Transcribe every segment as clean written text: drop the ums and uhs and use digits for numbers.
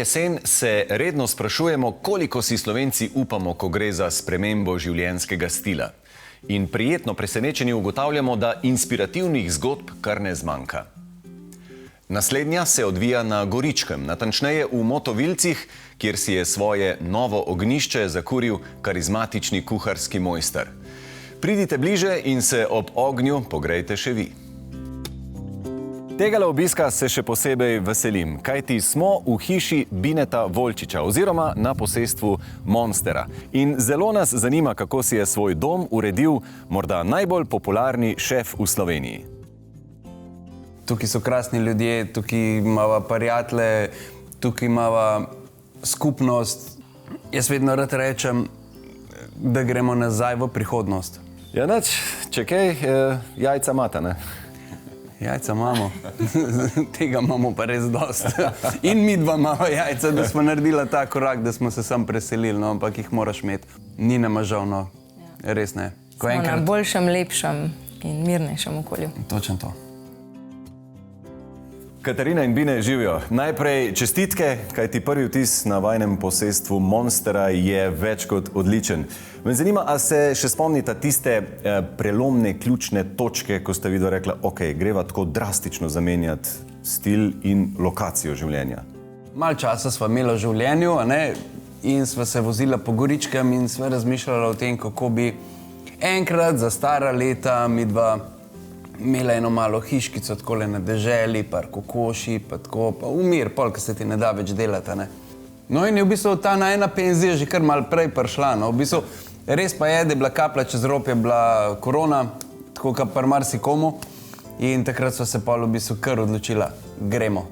jesen se redno sprašujemo, koliko si Slovenci upamo, ko gre za spremembo življenjskega stila. In prijetno presenečeni ugotavljamo, da inspirativnih zgodb kar ne zmanjka. Naslednja se odvija na Goričkem, natančneje v Motovilcih, kjer si je svoje novo ognjišče zakuril karizmatični kuharski mojster. Pridite bliže in se ob ognju pogrejte še vi. Tegale obiska se še posebej veselim, kajti smo v hiši Bineta Volčiča oziroma na posestvu Monstera. In zelo nas zanima, kako si je svoj dom uredil morda najbolj popularni šef v Sloveniji. Tukaj so krasni ljudje, tukaj imava prijatelje, tukaj imava skupnost. Jaz vedno rad rečem, da gremo nazaj v prihodnost. Ja, nič, če kaj, jajca imate, ne? Jajca imamo. Tega imamo pa res dost. In mi dva imamo jajca, da smo naredila ta korak, da smo se sam preselili, no, ampak jih moraš imeti. Ni nama žal, no. Res ne. Smo na boljšem, lepšem in mirnejšem okolju. Točno to. Katarina in Bine živijo. Najprej čestitke, kajti prvi vtis na vajnem posestvu Monstera je več kot odličen. Me zanima, a se še spomnite tiste prelomne ključne točke, ko ste vidva rekla, ok, greva tako drastično zamenjati stil in lokacijo življenja? Malo časa sva imela v življenju, a ne? In sva se vozila po Goričkem in sva razmišljala o tem, kako bi enkrat za stara leta midva imela eno malo hiškico takole na deželi, par kokoši, pa tako, pa umir, pol, ko se ti ne da več delati, ne. No in je v bistvu ta najina penzija že kar malo prej prišla, no. V bistvu res pa je, da je bila kapla čez rob, je bila korona, tako kot pri marsikomu, in takrat sva se pol v bistvu kar odločila, gremo.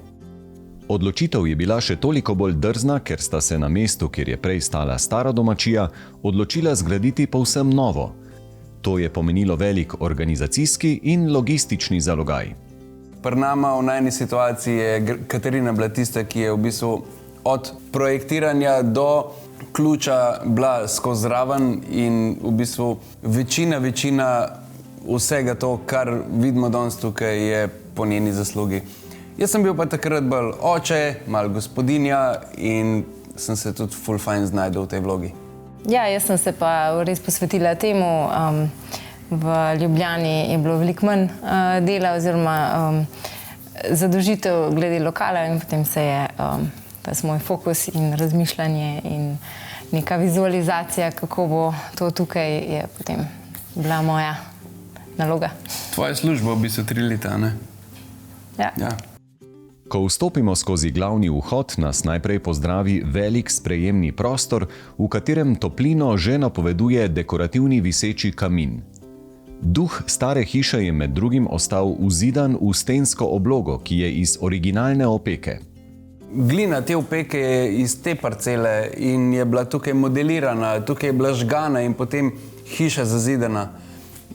Odločitev je bila še toliko bolj drzna, ker sta se na mestu, kjer je prej stala stara domačija, odločila zgraditi povsem novo. To je pomenilo velik organizacijski in logistični zalogaj. Pri nama v najni situaciji je Katarina bila tista, ki je v bistvu od projektiranja do ključa bila skozi zraven in v bistvu večina vsega to, kar vidimo danes tukaj, je po njeni zaslugi. Jaz sem bil pa takrat bolj oče, malo gospodinja in sem se tudi ful fajn znajdel v tej vlogi. Ja, jaz sem se pa res posvetila temu. V Ljubljani je bilo veliko manj dela oziroma zadolžitev glede lokala in potem se je pa moj fokus in razmišljanje in neka vizualizacija, kako bo to tukaj, je potem bila moja naloga. Tvoja služba v bistvu 3 leta, ne? Ja. Ko vstopimo skozi glavni vhod, nas najprej pozdravi velik sprejemni prostor, v katerem toplino že napoveduje dekorativni viseči kamin. Duh stare hiše je med drugim ostal vzidan v stensko oblogo, ki je iz originalne opeke. Glina te opeke je iz te parcele in je bila tukaj modelirana, tukaj je bila žgana in potem hiša zazidana.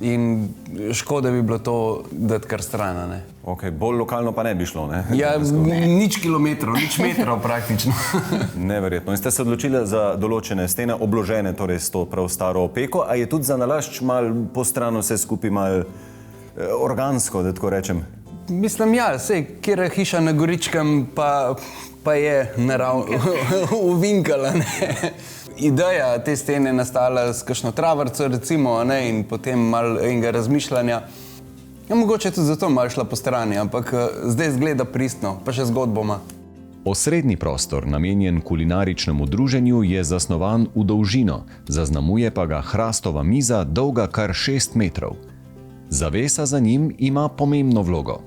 In škoda bi bilo to dati kar strana, ne. Ok, bolj lokalno pa ne bi šlo, ne? Ja, nič kilometrov, nič metrov praktično. Neverjetno. In ste se odločili za določene stene, obložene torej s to prav staro opeko, a je tudi za nalašč malo po stranu vse skupaj malo organsko, da tako rečem? Mislim, ja, sej, kjera hiša na Goričkem pa je uvinkala, ne. Ideja te stene je nastala s kakšno travrco, recimo, ne, in potem malo enega razmišljanja. Ja, mogoče tudi zato malo šla po strani, ampak zdaj zgleda pristno, pa še zgodboma. Osrednji prostor, namenjen kulinaričnemu druženju, je zasnovan v dolžino, zaznamuje pa ga hrastova miza, dolga kar 6 metrov. Zavesa za njim ima pomembno vlogo.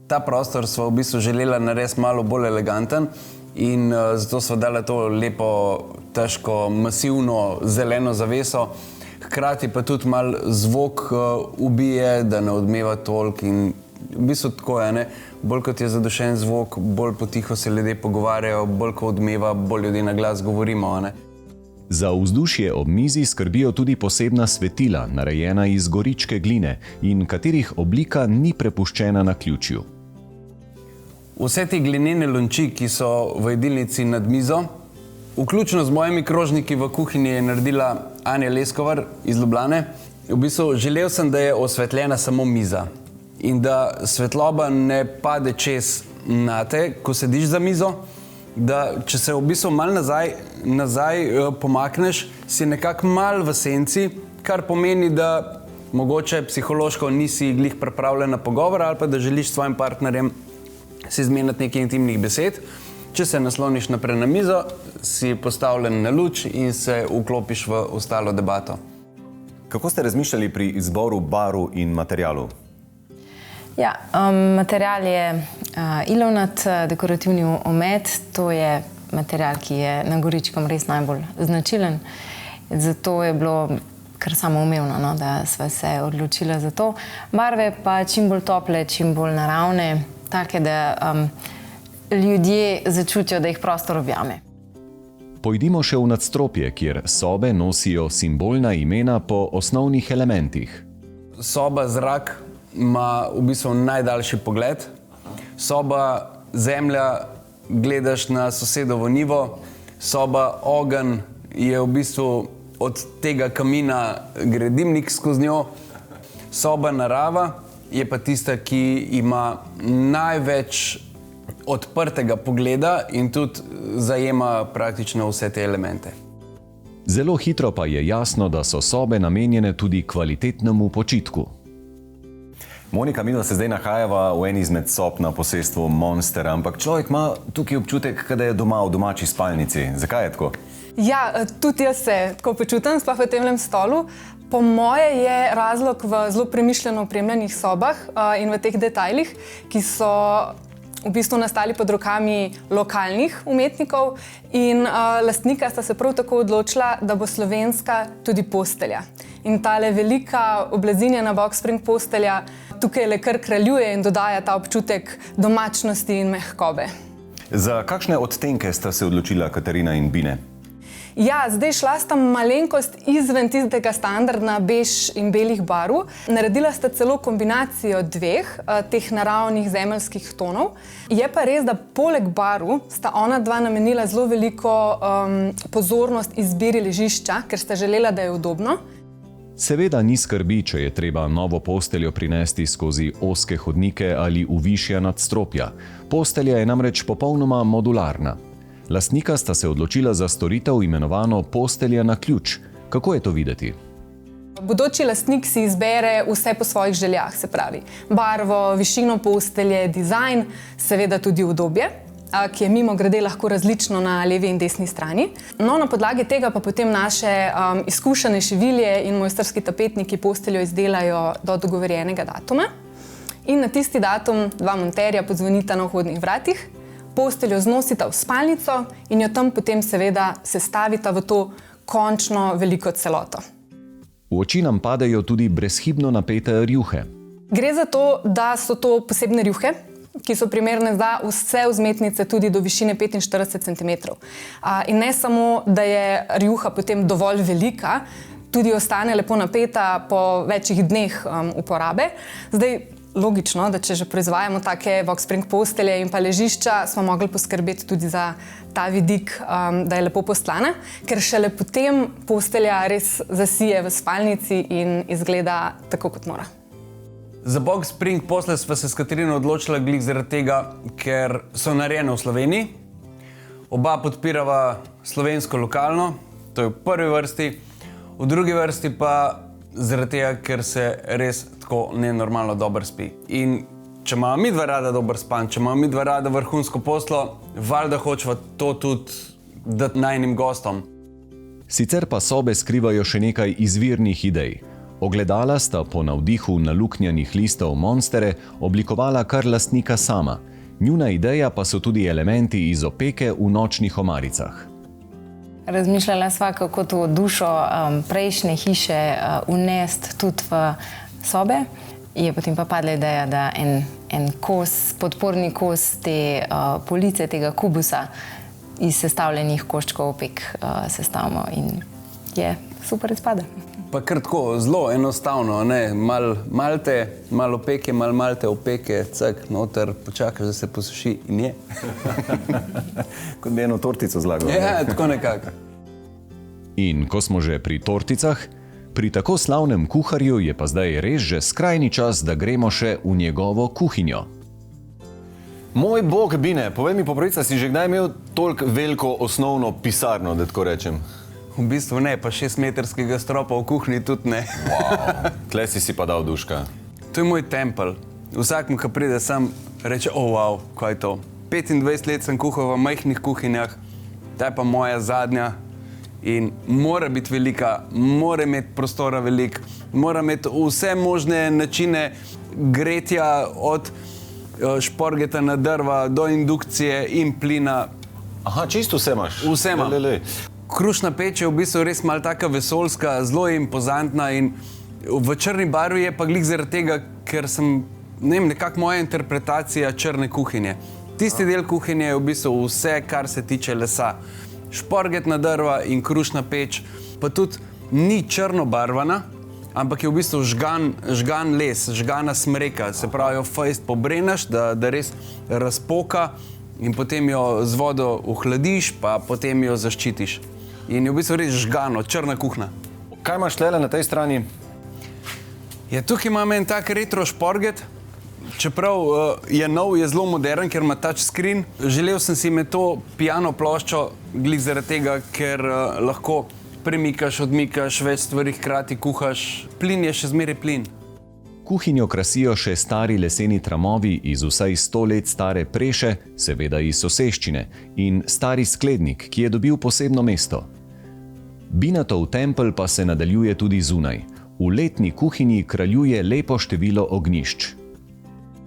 Ta prostor sva v bistvu želela narediti malo bolj eleganten in zato sva dala to lepo, težko, masivno zeleno zaveso. Hkrati pa tudi malo zvok ubije, da ne odmeva toliko in v bistvu tako je, ne. Bolj kot je zadušen zvok, bolj potiho se ljudje pogovarjajo, bolj ko odmeva, bolj ljudje na glas govorimo, ne. Za vzdušje ob mizi skrbijo tudi posebna svetila, narejena iz goričke gline in katerih oblika ni prepuščena naključju. Vse te glinene lonči, ki so v jedilnici nad mizo, vključno z mojimi krožniki v kuhinji, je naredila Anja Leskovar iz Ljubljane. V bistvu želel sem, da je osvetljena samo miza in da svetloba ne pade čez nate, ko sediš za mizo, da če se v bistvu malo nazaj pomakneš, si nekako malo v senci, kar pomeni, da mogoče psihološko nisi glih pripravljen na pogovor ali pa da želiš s svojim partnerjem si zmeniti nekaj intimnih besed. Če se nasloniš naprej na mizo, si postavljen na luč in se vklopiš v ostalo debato. Kako ste razmišljali pri izboru barv in materialov? Ja, material je ilovnat dekorativni omet. To je material, ki je na Goričkem res najbolj značilen. Zato je bilo kar samoumevno, no, da sva se odločila za to. Barve pa čim bolj tople, čim bolj naravne, take, da ljudje začutijo, da jih prostor objame. Pojdimo še v nadstropje, kjer sobe nosijo simbolna imena po osnovnih elementih. Soba zrak ima v bistvu najdaljši pogled. Soba zemlja, gledaš na sosedovo njivo. Soba ogenj je v bistvu od tega kamina gre dimnik skozi njo. Soba narava je pa tista, ki ima največ odprtega pogleda in tudi zajema praktično vse te elemente. Zelo hitro pa je jasno, da so sobe namenjene tudi kvalitetnemu počitku. Monika, mi se zdaj nahajava v eni izmed sob na posestvu Monstera, ampak človek ima tukaj občutek, da je doma v domači spalnici. Zakaj je tako? Ja, tudi jaz se tako počutim, sploh v temnem stolu. Po moje je razlog v zelo premišljeno opremljenih sobah in v teh detajlih, ki so v bistvu nastali pod rokami lokalnih umetnikov in lastnika sta se prav tako odločila, da bo slovenska tudi postelja. In tale velika oblazinjena box spring postelja tukaj le kar kraljuje in dodaja ta občutek domačnosti in mehkobe. Za kakšne odtenke sta se odločila Katarina in Bine? Ja, zdaj šla sta malenkost izven tistega standardna bež in belih barv. Naredila sta celo kombinacijo dveh teh naravnih zemeljskih tonov. Je pa res, da poleg barv sta ona dva namenila zelo veliko pozornost izbiri ležišča, ker sta želela, da je udobno. Seveda ni skrbi, če je treba novo posteljo prinesti skozi ozke hodnike ali v višja nadstropja. Postelja je namreč popolnoma modularna. Lastnika sta se odločila za storitev imenovano postelja na ključ. Kako je to videti? Bodoči lastnik si izbere vse po svojih željah, se pravi barvo, višino postelje, dizajn, seveda tudi udobje, ki je mimogrede lahko različno na levi in desni strani. No, na podlagi tega pa potem naše izkušene šivilje in mojstrski tapetniki posteljo izdelajo do dogovorjenega datuma. In na tisti datum dva monterja podzvonita na vhodnih vratih, posteljo znosita v spalnico in jo tam potem seveda sestavita v to končno veliko celoto. V oči nam padejo tudi brezhibno napete rjuhe. Gre za to, da so to posebne rjuhe, ki so primerne za vse vzmetnice tudi do višine 45 cm. In ne samo, da je rjuha potem dovolj velika, tudi ostane lepo napeta po večjih dneh uporabe. Zdaj, logično, da če že proizvajamo take box spring postelje in pa ležišča, smo mogli poskrbeti tudi za ta vidik, da je lepo postlana, ker šele potem postelja res zasije v spalnici in izgleda tako, kot mora. Za box spring postelje sva se s Katarino odločila glih zaradi tega, ker so narejene v Sloveniji. Oba podpirava slovensko lokalno, to je v prvi vrsti, v drugi vrsti pa zaradi tega, ker se res tako nenormalno dobro spi. In če imamo mi dva rada dober span, če imamo mi dva rada vrhunsko posteljo, valjda hočeva to tudi dati najnim gostom. Sicer pa sobe skrivajo še nekaj izvirnih idej. Ogledala sta po navdihu naluknjanih listov Monstere oblikovala kar lastnika sama. Njuna ideja pa so tudi elementi iz opeke v nočnih omaricah. Razmišljala sva, kako to dušo prejšnje hiše unesti tudi v sobe. Je potem pa padla ideja, da en kos, podporni kos te police, tega kubusa iz sestavljenih koščkov opek sestavimo in je super izpada. Pa kar tako, zelo enostavno, ne? Malte, malo opeke, malte opeke, cak, noter, počakaš, da se posuši in je. Kot bi eno tortico zlagal. Ja, tako nekako. In ko smo že pri torticah, pri tako slavnem kuharju je pa zdaj res že skrajni čas, da gremo še v njegovo kuhinjo. Moj bog, Bine, povej mi po pravici, si že kdaj imel toliko veliko osnovno pisarno, da tako rečem? V bistvu ne, pa 6-metrskega stropa v kuhinji tudi ne. Wow. Tle si pa dal duška. To je moj tempelj. Vsakmu, ki pride sem, reče, wow, kaj je to. 25 let sem kuhal v majhnih kuhinjah, ta je pa moja zadnja in mora biti velika, mora imeti prostora veliko, mora imeti vse možne načine gretja od šporgeta na drva do indukcije in plina. Aha, čisto vse imaš? Vse imam. Krušna peč je v bistvu res malo taka vesoljska, zelo impozantna in v črni barvi je pa glih zaradi tega, ker sem, ne vem, nekako moja interpretacija črne kuhinje. Tisti del kuhinje je v bistvu vse, kar se tiče lesa. Šporget na drva in krušna peč, pa tudi ni črno barvana, ampak je v bistvu žgan les, žgana smreka. Se pravi, jo fejst pobrenaš, da res razpoka in potem jo z vodo ohladiš, pa potem jo zaščitiš. In je v bistvu res žgano, črna kuhna. Kaj imaš tlele na tej strani? Ja, tukaj imam en tak retro šporget, čeprav je nov, je zelo modern, ker ima touchscreen. Želel sem si imeti to piano ploščo, glih zaradi tega, ker lahko premikaš, odmikaš, več stvari hkrati kuhaš. Plin je še zmeraj plin. Kuhinjo krasijo še stari leseni tramovi iz vsaj 100 let stare preše, seveda iz soseščine, in stari sklednik, ki je dobil posebno mesto. Binatov tempelj pa se nadaljuje tudi zunaj. V letni kuhinji kraljuje lepo število ognjišč.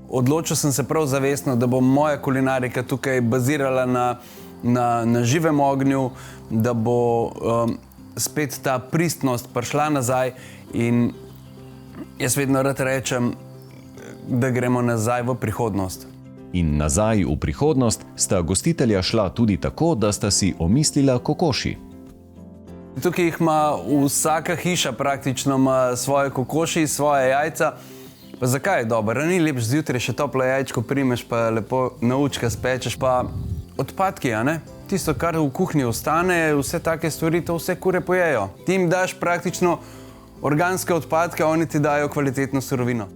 Odločil sem se prav zavestno, da bo moja kulinarika tukaj bazirala na živem ognju, da bo spet ta pristnost prišla nazaj in jaz vedno rad rečem, da gremo nazaj v prihodnost. In nazaj v prihodnost sta gostitelja šla tudi tako, da sta si omislila kokoši. Tukaj jih ima vsaka hiša praktično ima svoje kokoši, svoje jajca. Pa zakaj je dobro? Ni lep zjutraj še toplo jajčko primeš, pa lepo naučka spečeš, pa odpadki, a ne? Tisto, kar v kuhinji ostane, vse take stvari, to vse kure pojejo. Ti jim daš praktično organske odpadke, oni ti dajo kvalitetno surovino.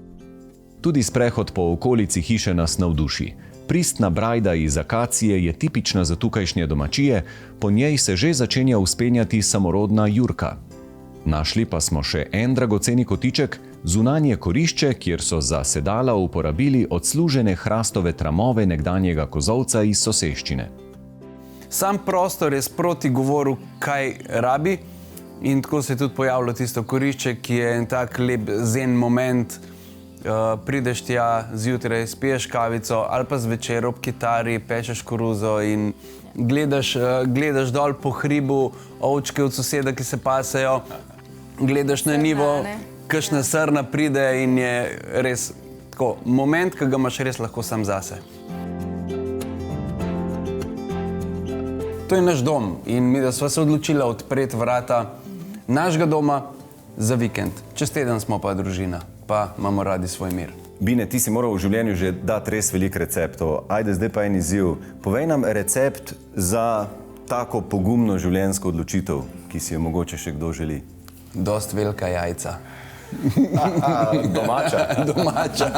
Tudi sprehod po okolici hiše nas navduši. Pristna brajda iz akacije je tipična za tukajšnje domačije, po njej se že začenja vzpenjati samorodna jurka. Našli pa smo še en dragoceni kotiček, zunanje korišče, kjer so za sedala uporabili odslužene hrastove tramove nekdanjega kozolca iz soseščine. Sam prostor je sproti govoril, kaj rabi, in tako se je tudi pojavilo tisto korišče, ki je en tak lep zen moment. Prideš tja zjutraj, spiješ kavico ali pa zvečer ob kitari, pečeš koruzo in gledaš dol po hribu ovčke od soseda, ki se pasejo, gledaš na nivo, kakšna srna pride in je res tako moment, ki ga imaš res lahko sam zase. To je naš dom in mi, da sva se odločila odpreti vrata našega doma za vikend. Čez teden smo pa družina, pa imamo radi svoj mir. Bine, ti si moral v življenju že dati res veliko receptov. Ajde, zdaj pa en izziv. Povej nam recept za tako pogumno življenjsko odločitev, ki si jo mogoče še kdo želi. Dost velika jajca. Domača. Domača.